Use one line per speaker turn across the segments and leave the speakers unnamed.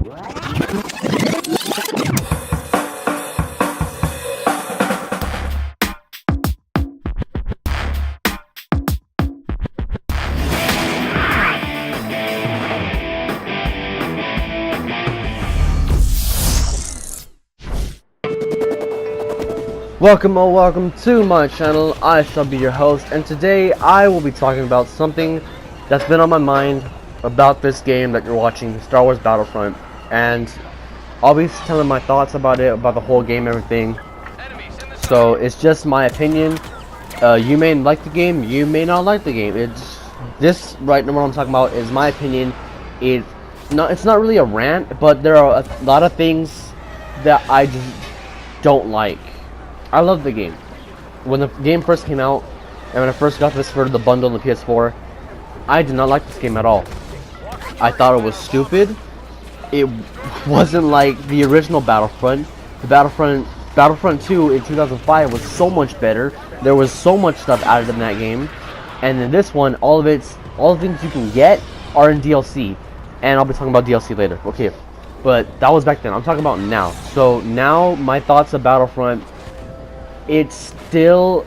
Welcome to my channel. I shall be your host, and today I will be talking about something that's been on my mind about this game that you're watching, Star Wars Battlefront, and I'll be telling my thoughts about it, about the whole game, everything. So it's just my opinion. You may like the game, you may not like the game. It's this right now. What I'm talking about is my opinion. It's not really a rant, but there are a lot of things that I just don't like. I love the game. When the game first came out, and when I first got this for the bundle on the PS4, I did not like this game at all. I thought it was stupid. It wasn't like the original Battlefront. The Battlefront 2 in 2005 was so much better. There was so much stuff added in that game, and in this one, all the things you can get are in DLC, and I'll be talking about DLC later. Okay, but that was back then. I'm talking about now. So now, my thoughts of Battlefront. It's still,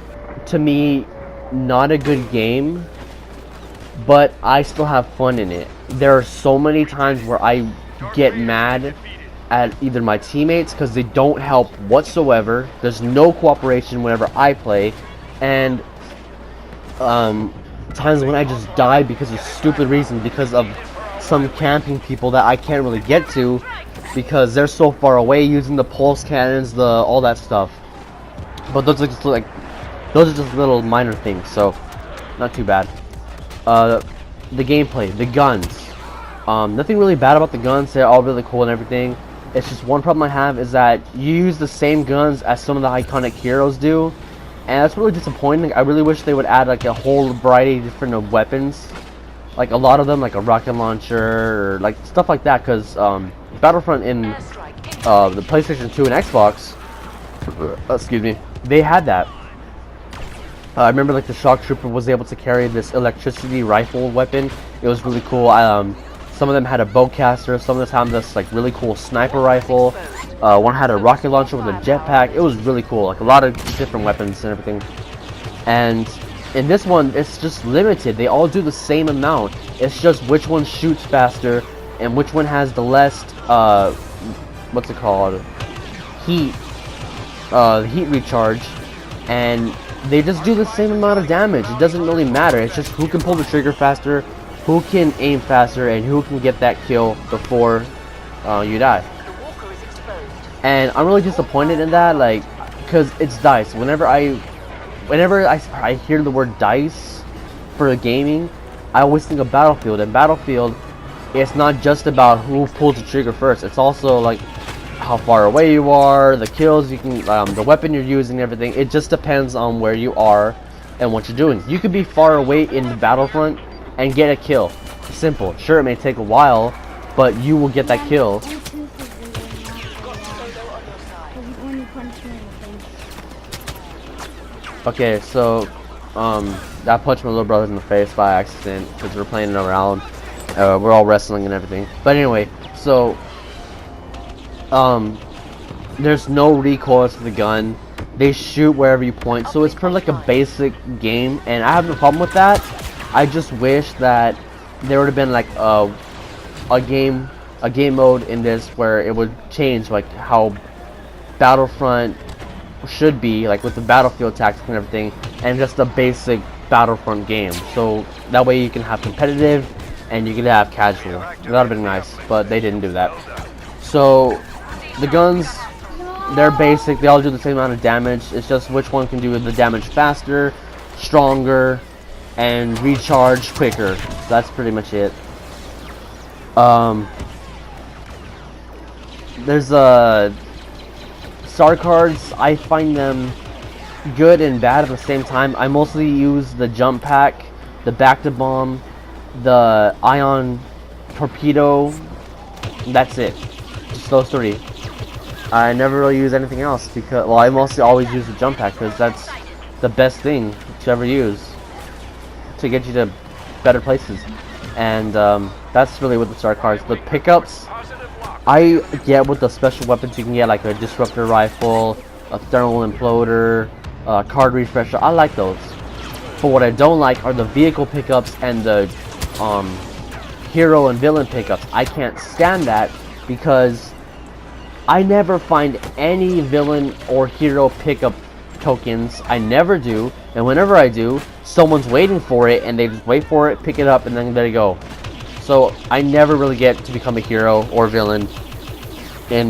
to me, not a good game, but I still have fun in it. There are so many times where I get mad at either my teammates because they don't help whatsoever. There's no cooperation whenever I play, and times when I just die because of stupid reasons, because of some camping people that I can't really get to because they're so far away using the pulse cannons, all that stuff. But those are just little minor things, so not too bad. The gameplay, the guns, nothing really bad about the guns. They're all really cool and everything. It's just one problem I have is that you use the same guns as some of the iconic heroes do, and that's really disappointing. I really wish they would add like a whole variety of different weapons, like a lot of them, like a rocket launcher or like stuff like that. Because Battlefront in the PlayStation 2 and Xbox, excuse me, they had that. I remember like the shock trooper was able to carry this electricity rifle weapon. It was really cool. Some of them had a bowcaster, some of them had this like really cool sniper rifle. One had a rocket launcher with a jetpack. It was really cool, like a lot of different weapons and everything. And in this one, it's just limited. They all do the same amount. It's just which one shoots faster and which one has the less what's it called, heat recharge, and they just do the same amount of damage. It doesn't really matter. It's just who can pull the trigger faster, who can aim faster, and who can get that kill before you die. And I'm really disappointed in that, like, because it's DICE. Whenever I hear the word DICE for gaming, I always think of Battlefield. And Battlefield, it's not just about who pulls the trigger first. It's also like how far away you are, the kills you can, the weapon you're using, everything. It just depends on where you are and what you're doing. You could be far away in the Battlefront and get a kill. Simple. Sure, it may take a while, but you will get that kill. Okay, so I punched my little brother in the face by accident because we're playing around. We're all wrestling and everything. But anyway, so there's no recoil to the gun. They shoot wherever you point, so it's pretty like a basic game, and I have no problem with that. I just wish that there would have been like a game mode in this where it would change like how Battlefront should be, like with the battlefield tactics and everything, and just a basic Battlefront game. So that way you can have competitive and you can have casual. That would have been nice, but they didn't do that. So the guns, they're basic. They all do the same amount of damage. It's just which one can do the damage faster, stronger, and recharge quicker. That's pretty much it. There's star cards. I find them good and bad at the same time. I mostly use the jump pack, the back-to-bomb, the ion torpedo. That's it. Just those three. I never really use anything else because, well, I mostly always use the jump pack because that's the best thing to ever use to get you to better places. And that's really what the star cards. The pickups, I get with the special weapons you can get, like a disruptor rifle, a thermal imploder, card refresher. I like those. But what I don't like are the vehicle pickups and the hero and villain pickups. I can't stand that because I never find any villain or hero pickup tokens. I never do, and whenever I do, someone's waiting for it and they just wait for it, pick it up, and then there you go. So I never really get to become a hero or villain in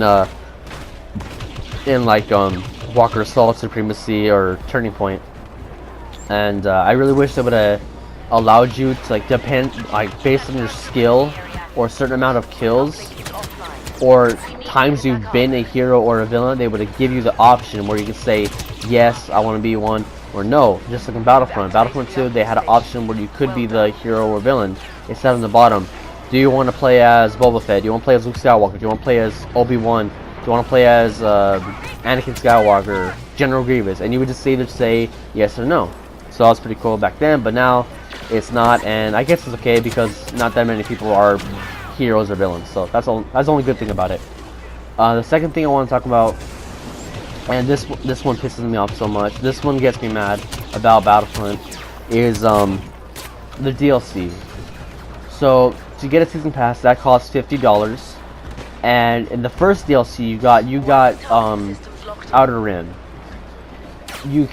like Walker Assault, Supremacy, or Turning Point. And I really wish they would have allowed you to like based on your skill or a certain amount of kills or times you've been a hero or a villain, they would have give you the option where you could say yes, I want to be one, or no. Just like in Battlefront 2, they had an option where you could be the hero or villain. It said on the bottom, do you want to play as Boba Fett? Do you want to play as Luke Skywalker? Do you want to play as Obi-Wan? Do you want to play as Anakin Skywalker, General Grievous? And you would just either say yes or no. So that was pretty cool back then, but now it's not, and I guess it's okay because not that many people are heroes or villains. So that's the only good thing about it. The second thing I want to talk about, and this one pisses me off so much, this one gets me mad about Battlefront, is the DLC. So to get a season pass, that costs $50, and in the first DLC you got Outer Rim. You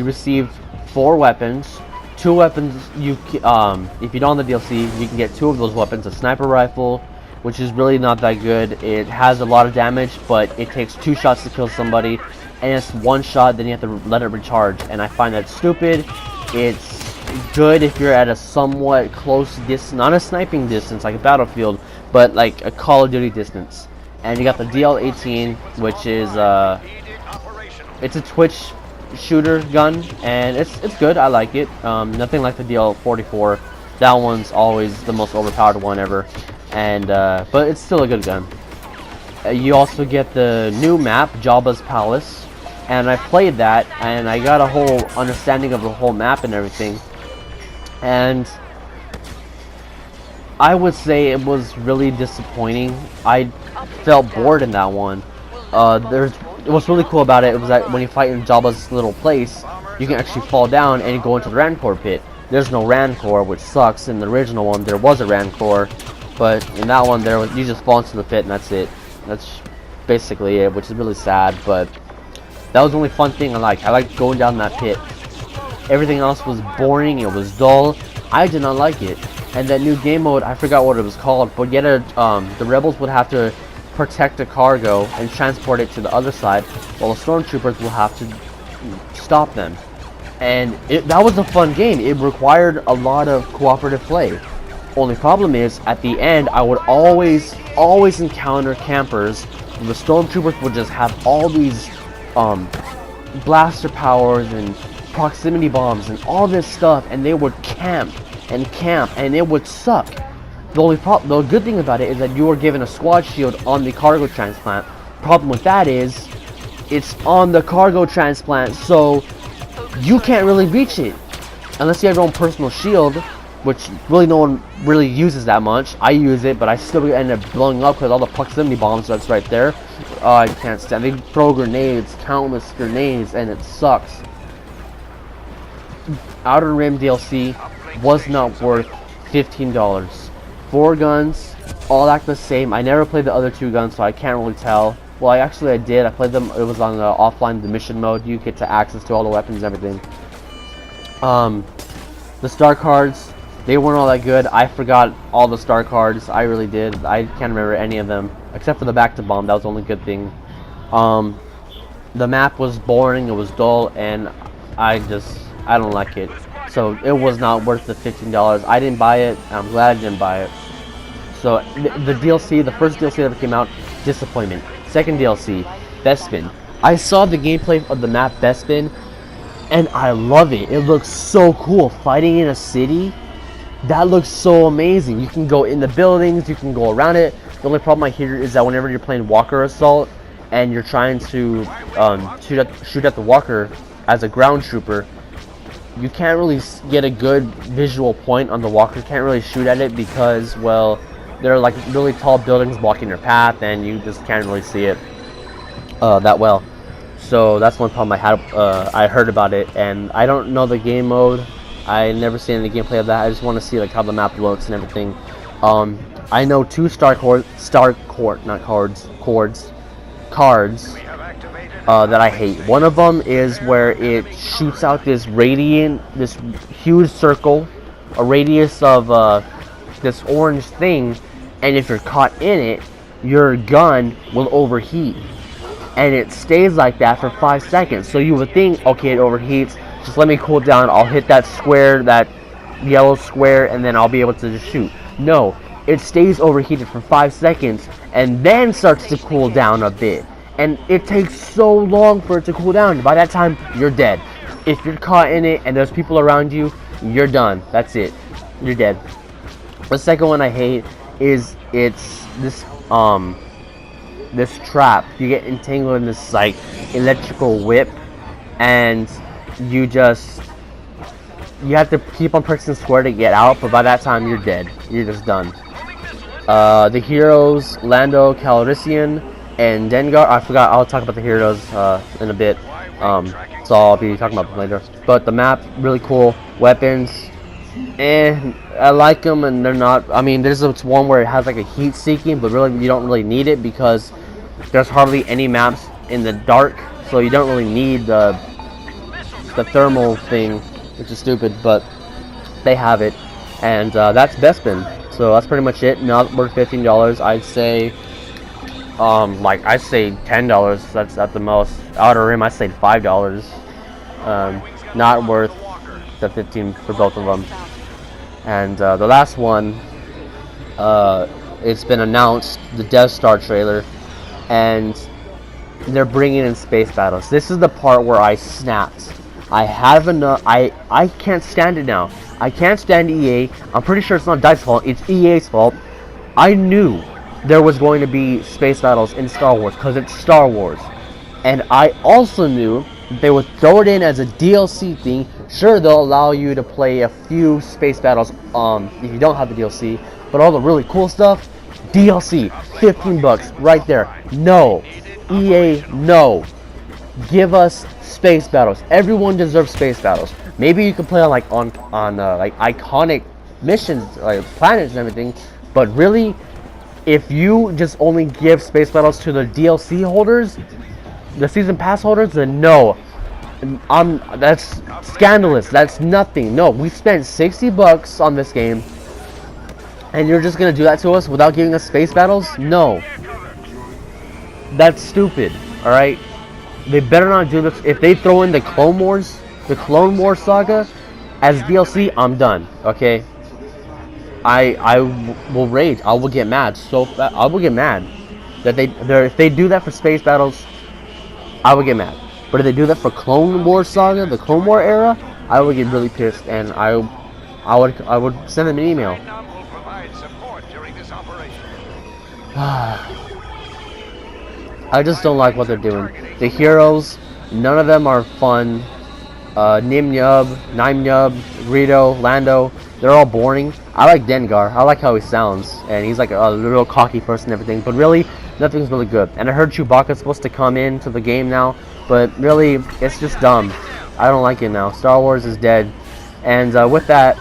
received 4 weapons. 2 weapons if you don't have the DLC, you can get 2 of those weapons. A sniper rifle, which is really not that good. It has a lot of damage, but it takes 2 shots to kill somebody, and it's 1 shot, then you have to let it recharge, and I find that stupid. It's good if you're at a somewhat close distance, not a sniping distance like a Battlefield, but like a Call of Duty distance. And you got the DL-18, which is it's a Twitch shooter gun, and it's good. I like it. Nothing like the DL-44. That one's always the most overpowered one ever, and but it's still a good gun. You also get the new map, Jabba's Palace, and I played that, and I got a whole understanding of the whole map and everything. And I would say it was really disappointing. I felt bored in that one. What's really cool about it was that when you fight in Jabba's little place, you can actually fall down and go into the Rancor pit. There's no Rancor, which sucks. In the original one, there was a Rancor, but in that one, you just fall into the pit and that's it. That's basically it, which is really sad. But that was the only fun thing I liked. I liked going down that pit. Everything else was boring. It was dull. I did not like it. And that new game mode, I forgot what it was called, but yet the rebels would have to protect the cargo and transport it to the other side, while the stormtroopers will have to stop them. And that was a fun game. It required a lot of cooperative play. Only problem is, at the end, I would always encounter campers. The stormtroopers would just have all these blaster powers and proximity bombs and all this stuff, and they would camp, and it would suck. The good thing about it is that you are given a squad shield on the cargo transplant. Problem with that is, it's on the cargo transplant, so you can't really reach it unless you have your own personal shield, which really no one really uses that much. I use it, but I still end up blowing up because all the proximity bombs that's right there. I can't stand. They throw grenades, countless grenades, and it sucks. Outer Rim DLC was not worth $15. 4 guns, all act the same. I never played the other 2 guns, so I can't really tell. Well, I did. I played them. It was on the offline, the mission mode. You get to access to all the weapons and everything. The star cards, they weren't all that good. I forgot all the star cards. I really did. I can't remember any of them except for the back to bomb. That was the only good thing. The map was boring. It was dull, and I don't like it. So it was not worth the $15. I didn't buy it. I'm glad I didn't buy it. So the DLC, the first DLC that ever came out, disappointment. Second DLC, Bespin. I saw the gameplay of the map Bespin, and I love it. It looks so cool. Fighting in a city, that looks so amazing. You can go in the buildings, you can go around it. The only problem I hear is that whenever you're playing Walker Assault and you're trying to shoot at the Walker as a ground trooper, you can't really get a good visual point on the Walker. You can't really shoot at it because, well, there are like really tall buildings blocking your path, and you just can't really see it that well. So that's one problem I had. I heard about it, and I don't know the game mode. I never seen any gameplay of that. I just want to see like how the map looks and everything. I know 2 cards that I hate. One of them is where it shoots out this huge circle, a radius of this orange thing, and if you're caught in it, your gun will overheat, and it stays like that for 5 seconds. So you would think, okay, it overheats, just let me cool down, I'll hit that square, that yellow square, and then I'll be able to just shoot. No, it stays overheated for 5 seconds and then starts to cool down a bit. And it takes so long for it to cool down. By that time, you're dead. If you're caught in it and there's people around you, you're done. That's it. You're dead. The second one I hate is it's this trap. You get entangled in this like electrical whip, and you have to keep on pressing square to get out, but by that time you're dead. You're just done. The heroes, Lando, Calrissian, and Dengar. I forgot. I'll talk about the heroes in a bit. So I'll be talking about them later. But the map, really cool. Weapons, I like them, and they're not. I mean, there's one where it has like a heat seeking, but really you don't really need it because there's hardly any maps in the dark, so you don't really need the thermal thing, which is stupid, but they have it, and that's Bespin. So that's pretty much it. Not worth $15. I'd say, I'd say $10. That's at the most. Outer Rim, I say $5. Not worth the 15 for both of them. And the last one, it's been announced, the Death Star trailer, and they're bringing in space battles. This is the part where I snapped. I have enough. I can't stand it now. I can't stand EA. I'm pretty sure it's not DICE's fault. It's EA's fault. I knew there was going to be space battles in Star Wars because it's Star Wars. And I also knew they would throw it in as a DLC thing. Sure, they'll allow you to play a few space battles if you don't have the DLC. But all the really cool stuff, DLC, $15 right there. No. EA, no. Give us space battles. Everyone deserves space battles. Maybe you can play on like iconic missions, like planets and everything, but really, if you just only give space battles to the DLC holders, the season pass holders, then no. That's scandalous. That's nothing. No, we spent $60 on this game, and you're just gonna do that to us without giving us space battles? No. That's stupid. All right. They better not do this. If they throw in the Clone Wars saga as DLC, I'm done. Okay. I will rage. I will get mad. I will get mad that if they do that for space battles, I would get mad. But if they do that for Clone Wars saga, the Clone War era, I would get really pissed, and I would send them an email. I just don't like what they're doing. The heroes, none of them are fun. Nim Nub, Rito, Lando, they're all boring. I like Dengar. I like how he sounds, and he's like a real cocky person and everything, but really, nothing's really good. And I heard Chewbacca's supposed to come into the game now, but really, it's just dumb. I don't like it now. Star Wars is dead. And with that,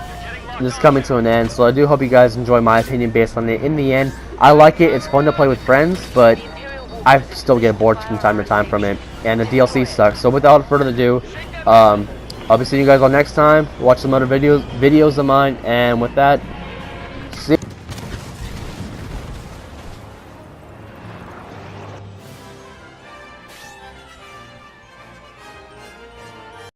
this is coming to an end, so I do hope you guys enjoy my opinion based on it. In the end, I like it. It's fun to play with friends, but I still get bored from time to time from it, and the DLC sucks. So without further ado, I'll be seeing you guys all next time. Watch some other videos of mine, and with that,